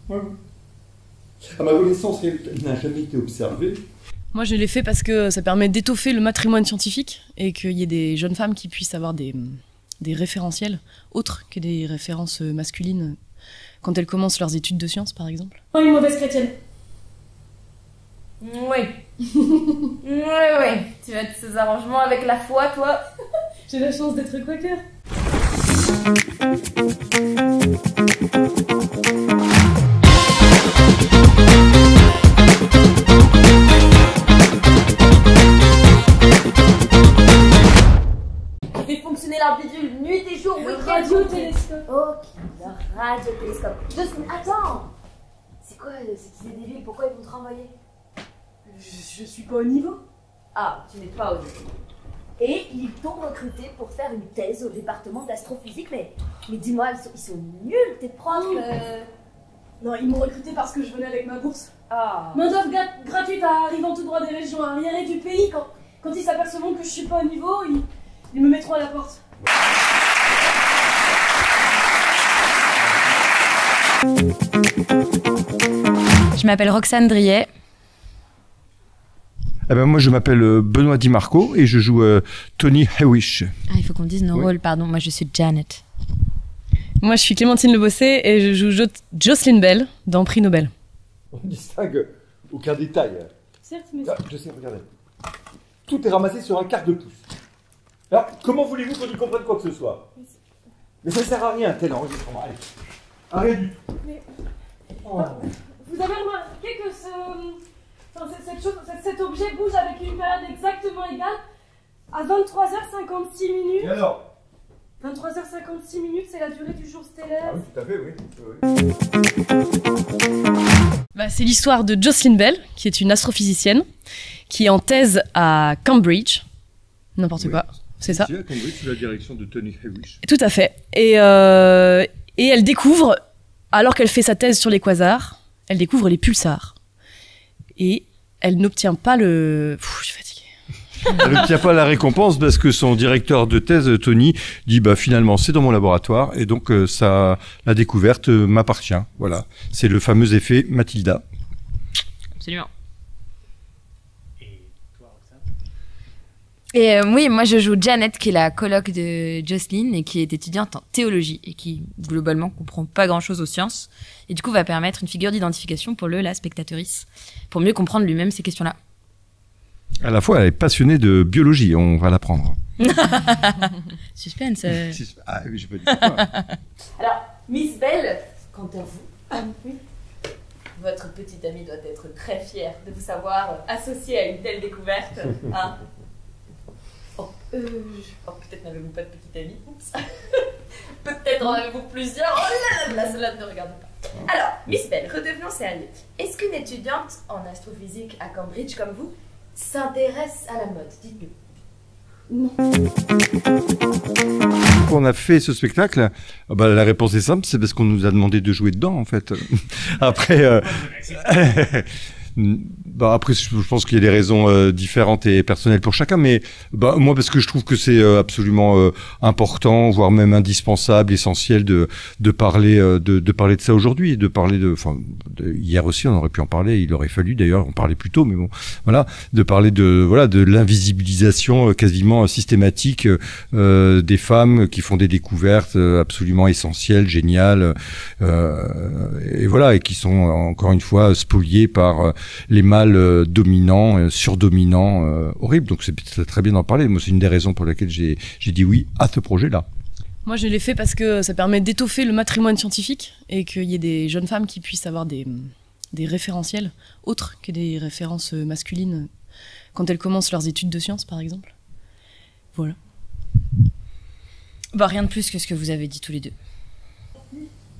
Ouais. À ma connaissance, elle n'a jamais été observée. Moi, je l'ai fait parce que ça permet d'étoffer le patrimoine scientifique et qu'il y ait des jeunes femmes qui puissent avoir des référentiels autres que des références masculines quand elles commencent leurs études de sciences, par exemple. Oh, une mauvaise chrétienne. Oui. Oui. Tu as de ces arrangements avec la foi, toi? J'ai la chance d'être quaker. Je fais fonctionner leur bidule nuit et jour, Le week-end. radiotélescope. Ok, le radiotélescope. Attends. C'est quoi cette idée débile? Pourquoi ils vont te renvoyer? Je suis pas au niveau. Ah, tu n'es pas au niveau. Et ils t'ont recruté pour faire une thèse au département d'astrophysique, mais dis-moi, ils sont nuls, tes profs. Non, ils m'ont recruté parce que je venais avec ma bourse. Ah. Main d'œuvre gratuite arrivant tout droit des régions arriérées du pays. Quand ils s'apercevront que je suis pas au niveau, ils me mettront à la porte. Je m'appelle Roxane Driet. Eh ben moi, je m'appelle Benoît Di Marco et je joue Tony Hewish. Ah, il faut qu'on dise nos rôles, pardon. Moi, je suis Janet. Moi, je suis Clémentine Lebossé et je joue Jocelyn Bell dans Prix Nobel. On ne distingue aucun détail. Certes, mais... Ah, je sais, regardez. Tout est ramassé sur un quart de pouce. Alors, comment voulez-vous qu'on y comprenne quoi que ce soit? Mais ça ne sert à rien, tel enregistrement. Allez, rien du tout. Mais... Oh. Vous avez remarqué que cet objet bouge avec une période exactement égale à 23h56 minutes. Et alors? 23h56 minutes, c'est la durée du jour stellaire. Ah oui, tout à fait, oui. Bah, c'est l'histoire de Jocelyn Bell, qui est une astrophysicienne, qui est en thèse à Cambridge. N'importe quoi, c'est ça. C'est à Cambridge, sous la direction de Tony Hewish. Tout à fait. Et elle découvre, alors qu'elle fait sa thèse sur les quasars, elle découvre les pulsars. Et elle n'obtient pas le... je suis fatiguée. Elle n'obtient pas la récompense parce que son directeur de thèse, Tony, dit bah finalement c'est dans mon laboratoire et donc ça, la découverte m'appartient. Voilà, c'est le fameux effet Mathilda. Absolument. Et toi, Roxane? Oui, moi je joue Janet, qui est la coloc de Jocelyn et qui est étudiante en théologie et qui globalement comprend pas grand-chose aux sciences et du coup va permettre une figure d'identification pour la spectatrice pour mieux comprendre lui-même ces questions-là. À la fois, elle est passionnée de biologie, on va l'apprendre. Suspense. Ah oui, je peux dire quoi. Alors, Miss Bell, quant à vous, votre petite amie doit être très fière de vous savoir associée à une telle découverte. Hein? Peut-être n'avez-vous pas de petite amie. Oups. Peut-être en avez-vous plusieurs. Oh là là, cela ne regarde pas. Alors, Miss Bell, redevenons sérieux. Est-ce qu'une étudiante en astrophysique à Cambridge comme vous s'intéresse à la mode? Dites-nous. Quand on a fait ce spectacle, bah, la réponse est simple, c'est parce qu'on nous a demandé de jouer dedans, en fait. Après, bah après, je pense qu'il y a des raisons différentes et personnelles pour chacun, mais bah, moi, parce que je trouve que c'est absolument important, voire même indispensable, essentiel de parler de ça aujourd'hui, hier aussi, on aurait pu en parler, il aurait fallu d'ailleurs en parler plus tôt, mais bon, voilà, de parler de l'invisibilisation quasiment systématique des femmes qui font des découvertes absolument essentielles, géniales, et voilà, et qui sont encore une fois spoliées par les mâles dominants, surdominants, horribles. Donc c'est très bien d'en parler. Moi, c'est une des raisons pour lesquelles j'ai dit oui à ce projet-là. Moi, je l'ai fait parce que ça permet d'étoffer le patrimoine scientifique et qu'il y ait des jeunes femmes qui puissent avoir des référentiels autres que des références masculines quand elles commencent leurs études de sciences, par exemple. Voilà. Bah, rien de plus que ce que vous avez dit tous les deux.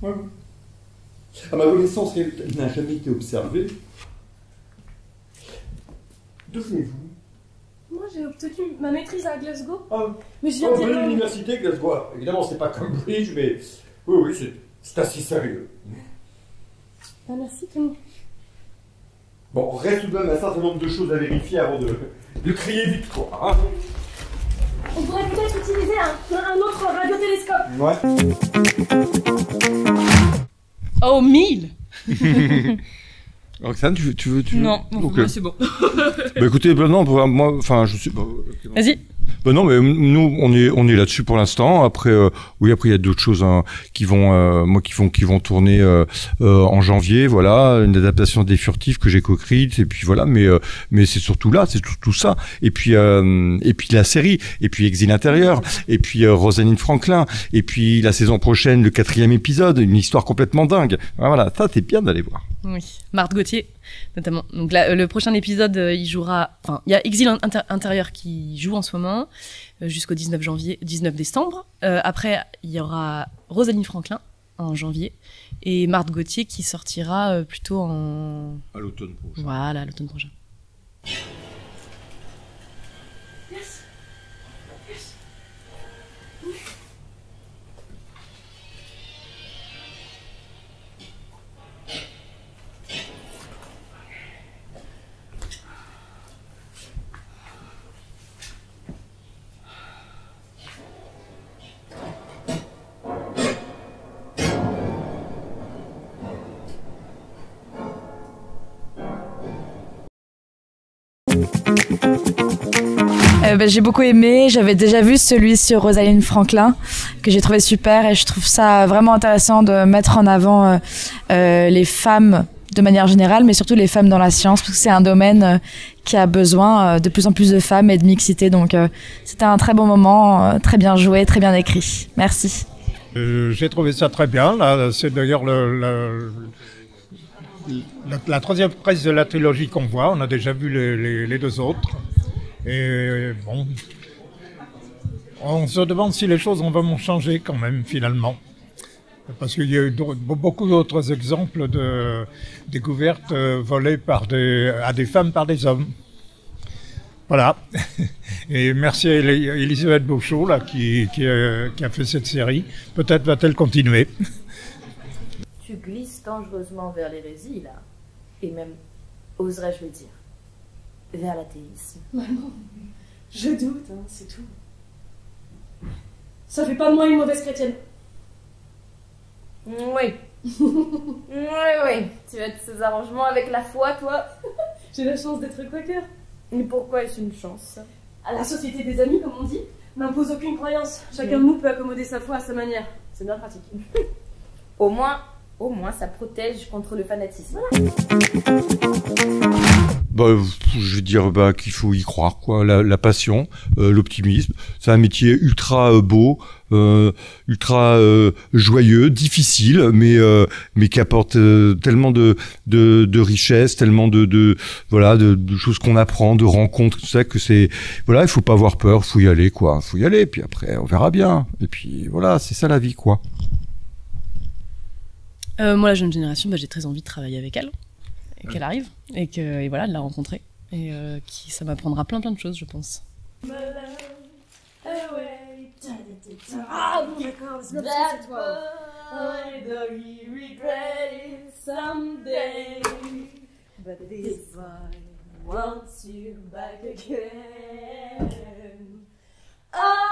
Ouais. À ma connaissance, elle n'a jamais été observée. D'où venez-vous? Moi, j'ai obtenu ma maîtrise à Glasgow. Ah, Mais je viens de d'Irlande. l'université Glasgow. Évidemment, c'est pas Cambridge, mais oui, c'est assez sérieux. Ah, merci, Clément. Bon, reste tout de même un certain nombre de choses à vérifier avant de crier victoire. Hein. On pourrait peut-être utiliser un autre radiotélescope. Ouais. Oh, 1000. Roxane, tu veux Non, Ok. moi, c'est bon. Bah écoutez, non, moi, enfin, je sais pas. Vas-y. Ben non, mais nous, on est là-dessus pour l'instant. Après, oui, après il y a d'autres choses hein, qui vont tourner en janvier. Voilà, une adaptation des Furtifs que j'ai co-écrite. Et puis voilà, mais c'est surtout là, c'est tout ça. Et puis la série, et puis Exil intérieur, et puis Rosalind Franklin, et puis la saison prochaine, le 4e épisode, une histoire complètement dingue. Voilà, ça c'est bien d'aller voir. Oui, Marthe Gauthier, notamment. Donc là, le prochain épisode, il jouera. Enfin, il y a Exil intérieur qui joue en ce moment jusqu'au 19 décembre. Après, il y aura Rosalind Franklin en janvier et Marthe Gauthier qui sortira plutôt à l'automne prochain. Voilà, à l'automne prochain. J'ai beaucoup aimé, j'avais déjà vu celui sur Rosalind Franklin que j'ai trouvé super et je trouve ça vraiment intéressant de mettre en avant les femmes de manière générale mais surtout les femmes dans la science parce que c'est un domaine qui a besoin de plus en plus de femmes et de mixité donc c'était un très bon moment, très bien joué, très bien écrit. Merci. J'ai trouvé ça très bien, là c'est d'ailleurs la troisième presse de la trilogie qu'on voit, on a déjà vu les deux autres. Et bon, on se demande si les choses vont vraiment changer quand même finalement. Parce qu'il y a eu beaucoup d'autres exemples de découvertes volées à des femmes par des hommes. Voilà. Et merci à Elisabeth Beauchot là, qui a fait cette série. Peut-être va-t-elle continuer. Tu glisses dangereusement vers l'hérésie là. Et même, oserais-je le dire, vers l'athéisme. Maman, je doute, hein, c'est tout. Ça fait pas de moi une mauvaise chrétienne. Oui. oui. Tu as de ces arrangements avec la foi, toi? J'ai la chance d'être quaker. Mais pourquoi est-ce une chance? À la société des amis, comme on dit, n'impose aucune croyance. Chacun de nous peut accommoder sa foi à sa manière. C'est bien pratique. Au moins, ça protège contre le fanatisme. Bah, je veux dire qu'il faut y croire, quoi. La passion, l'optimisme. C'est un métier ultra beau, ultra joyeux, difficile, mais qui apporte tellement de richesses, tellement de choses qu'on apprend, de rencontres, tout ça, que c'est voilà, il faut pas avoir peur, faut y aller, quoi. Faut y aller, puis après on verra bien. Et puis voilà, c'est ça la vie, quoi. Moi, la jeune génération, j'ai très envie de travailler avec elle, et qu'elle arrive, et voilà, de la rencontrer, et ça m'apprendra plein de choses, je pense. Ah bon d'accord, c'est bien c'est toi. I regret it someday, but this one wants you back again. Oh,